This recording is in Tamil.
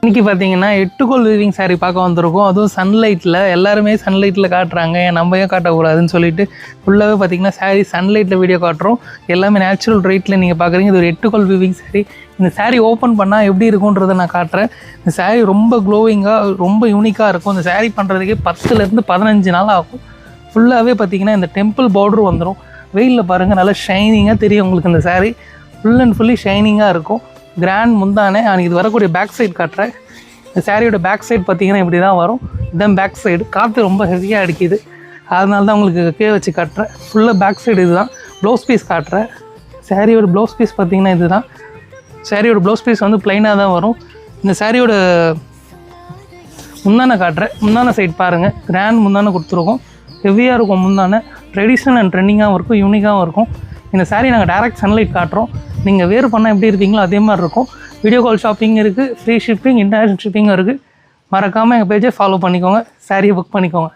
இன்றைக்கி பார்த்தீங்கன்னா 8 கோல் வீவிங் சாரீ பார்க்க வந்திருக்கோம். அதுவும் சன்லைட்டில், எல்லாருமே சன்லைட்டில் காட்டுறாங்க, நம்ம ஏன் காட்டக்கூடாதுன்னு சொல்லிட்டு ஃபுல்லாகவே பார்த்தீங்கன்னா சாரீ சன்லைட்டில் வீடியோ காட்டுறோம். எல்லாமே நேச்சுரல் ரைட்டில் நீங்கள் பார்க்குறீங்க. இது ஒரு 8 கோல் வீவிங் சாரீ. இந்த சாரீ ஓப்பன் பண்ணால் எப்படி இருக்குன்றதை நான் காட்டுறேன். இந்த சாரீ ரொம்ப க்ளோவிங்காக, ரொம்ப யூனிக்காக இருக்கும். இந்த சாரீ பண்ணுறதுக்கே 10லேருந்து 15 நாள் ஆகும். ஃபுல்லாகவே பார்த்தீங்கன்னா இந்த டெம்பிள் பார்டர் வந்துடும். வெயிலில் பாருங்கள், நல்லா ஷைனிங்காக தெரியும் உங்களுக்கு. இந்த சாரீ ஃபுல் அண்ட் ஃபுல்லி ஷைனிங்காக இருக்கும். கிராண்ட் முந்தானே. நான் இது வரக்கூடிய பேக் சைடு காட்டுறேன். இந்த சாரியோட பேக் சைடு பார்த்தீங்கன்னா இப்படி தான் வரும். இதுதான் பேக் சைடு. காற்று ரொம்ப ஹெவியாக அடிக்குது, அதனால தான் உங்களுக்கு கீழே வச்சு காட்டுறேன். ஃபுல்லாக பேக் சைடு இது தான். ப்ளவுஸ் பீஸ் காட்டுறேன். சாரியோட ப்ளவுஸ் பீஸ் பார்த்தீங்கன்னா இது தான். சாரியோட ப்ளவுஸ் பீஸ் வந்து ப்ளைனாக தான் வரும். இந்த சாரியோட முந்தானை காட்டுறேன். முந்தானை சைடு பாருங்கள், கிராண்ட் முந்தானை கொடுத்துருக்கோம். ஹெவியாக இருக்கும் முந்தானை. ட்ரெடிஷ்னல் அண்ட் ட்ரெண்டிங்காகவும் இருக்கும், யூனிக்காகவும் இருக்கும். இந்த சாரீ நாங்கள் டைரக்ட் சன்லைட் காட்டுறோம். நீங்கள் வேறு பண்ணால் எப்படி இருப்பீங்களோ அதே மாதிரி இருக்கும். வீடியோ கால் ஷாப்பிங் இருக்குது, ஃப்ரீ ஷிப்பிங், இன்டர்நேஷ்னல் ஷிப்பிங்கும் இருக்குது. மறக்காமல் எங்கள் பேஜை ஃபாலோ பண்ணிக்கோங்க, சாரியை புக் பண்ணிக்கோங்க.